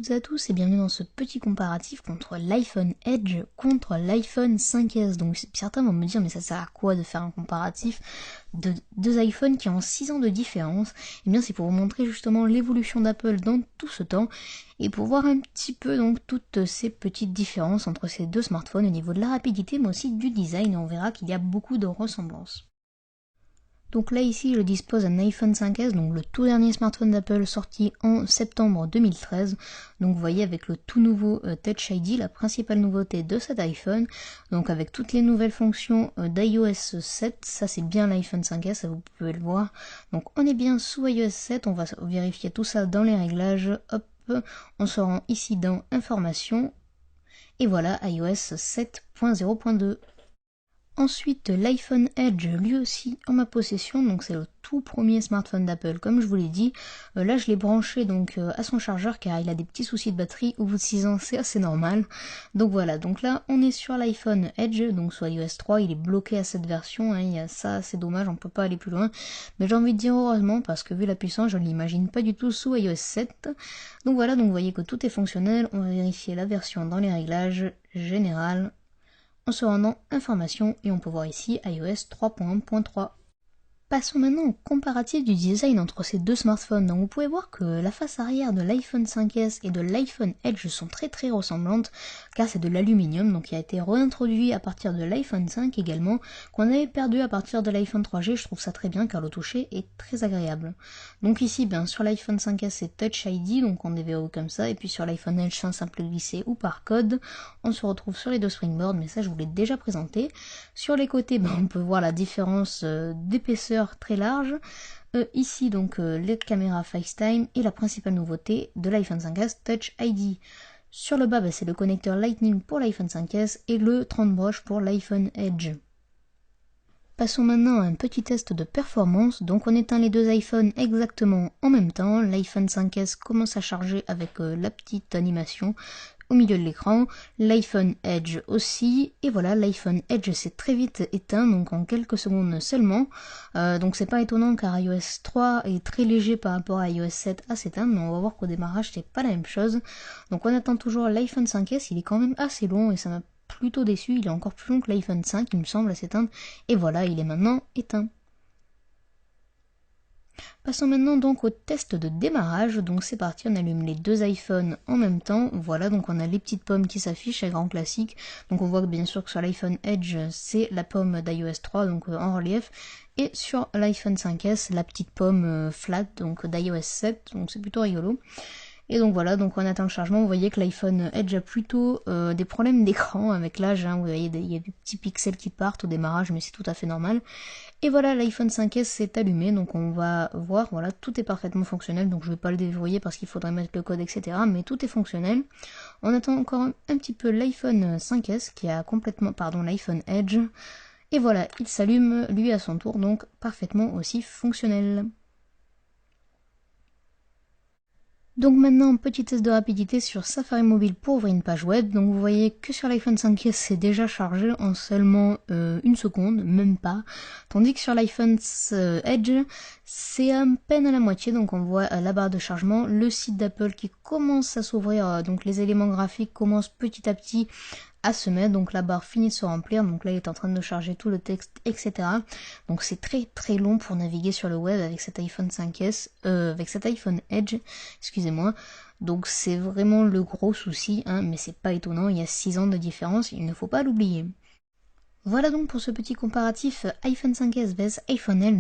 Bonjour à tous et bienvenue dans ce petit comparatif contre l'iPhone Edge contre l'iPhone 5S. Donc certains vont me dire mais ça sert à quoi de faire un comparatif de deux iPhones qui ont 6 ans de différence? Eh bien c'est pour vous montrer justement l'évolution d'Apple dans tout ce temps et pour voir un petit peu donc toutes ces petites différences entre ces deux smartphones au niveau de la rapidité mais aussi du design, et on verra qu'il y a beaucoup de ressemblances. Donc là ici je dispose d'un iPhone 5S, donc le tout dernier smartphone d'Apple sorti en septembre 2013. Donc vous voyez avec le tout nouveau Touch ID, la principale nouveauté de cet iPhone. Donc avec toutes les nouvelles fonctions d'iOS 7, ça c'est bien l'iPhone 5S, ça vous pouvez le voir. Donc on est bien sous iOS 7, on va vérifier tout ça dans les réglages. Hop, on se rend ici dans Informations. Et voilà iOS 7.0.2. Ensuite, l'iPhone Edge, lui aussi en ma possession, donc c'est le tout premier smartphone d'Apple, comme je vous l'ai dit. Là, je l'ai branché donc à son chargeur car il a des petits soucis de batterie. Au bout de 6 ans, c'est assez normal. Donc voilà, donc là, on est sur l'iPhone Edge, donc sur iOS 3, il est bloqué à cette version. Il y a ça, c'est dommage, on peut pas aller plus loin. Mais j'ai envie de dire heureusement parce que vu la puissance, je ne l'imagine pas du tout sous iOS 7. Donc voilà, donc vous voyez que tout est fonctionnel. On va vérifier la version dans les réglages général. En se rendant Informations et on peut voir ici iOS 3.1.3. Passons maintenant au comparatif du design entre ces deux smartphones. Donc vous pouvez voir que la face arrière de l'iPhone 5S et de l'iPhone Edge sont très ressemblantes car c'est de l'aluminium, donc qui a été réintroduit à partir de l'iPhone 5 également, qu'on avait perdu à partir de l'iPhone 3G. Je trouve ça très bien car le toucher est très agréable. Donc ici sur l'iPhone 5S c'est Touch ID, donc on déverrouille comme ça, et puis sur l'iPhone Edge c'est un simple glissé ou par code. On se retrouve sur les deux springboards, mais ça je vous l'ai déjà présenté. Sur les côtés on peut voir la différence d'épaisseur très large. Ici donc les caméras FaceTime et la principale nouveauté de l'iPhone 5S Touch ID. Sur le bas c'est le connecteur Lightning pour l'iPhone 5S et le 30 broches pour l'iPhone Edge. Passons maintenant à un petit test de performance. Donc on éteint les deux iPhones exactement en même temps. L'iPhone 5S commence à charger avec la petite animation au milieu de l'écran, l'iPhone Edge aussi, et voilà, l'iPhone Edge s'est très vite éteint, donc en quelques secondes seulement. Donc c'est pas étonnant car iOS 3 est très léger par rapport à iOS 7 à s'éteindre, mais on va voir qu'au démarrage c'est pas la même chose. Donc on attend toujours l'iPhone 5S, il est quand même assez long et ça m'a plutôt déçu, il est encore plus long que l'iPhone 5 il me semble à s'éteindre, et voilà, il est maintenant éteint. Passons maintenant donc au test de démarrage. Donc c'est parti, on allume les deux iPhones en même temps. Voilà, donc on a les petites pommes qui s'affichent, un grand classique. Donc on voit que bien sûr que sur l'iPhone Edge c'est la pomme d'iOS 3, donc en relief. Et sur l'iPhone 5S, la petite pomme flat, donc d'iOS 7, donc c'est plutôt rigolo. Et donc voilà, donc on attend le chargement. Vous voyez que l'iPhone Edge a plutôt des problèmes d'écran avec l'âge. Vous voyez, il y a des petits pixels qui partent au démarrage, mais c'est tout à fait normal. Et voilà, l'iPhone 5S s'est allumé, donc on va voir, voilà, tout est parfaitement fonctionnel, donc je ne vais pas le déverrouiller parce qu'il faudrait mettre le code, etc. Mais tout est fonctionnel. On attend encore un petit peu l'iPhone 5S qui a complètement, l'iPhone Edge. Et voilà, il s'allume lui à son tour, donc parfaitement aussi fonctionnel. Donc maintenant, petit test de rapidité sur Safari Mobile pour ouvrir une page web. Donc vous voyez que sur l'iPhone 5S, c'est déjà chargé en seulement une seconde, même pas. Tandis que sur l'iPhone Edge, c'est à peine à la moitié. Donc on voit la barre de chargement, le site d'Apple qui commence à s'ouvrir. Donc les éléments graphiques commencent petit à petit à se mettre, donc la barre finit de se remplir, donc là il est en train de charger tout le texte, etc. Donc c'est très long pour naviguer sur le web avec cet iPhone 5S, avec cet iPhone Edge, excusez-moi. Donc c'est vraiment le gros souci, mais c'est pas étonnant, il y a 6 ans de différence, il ne faut pas l'oublier. Voilà donc pour ce petit comparatif iPhone 5S vs iPhone Edge.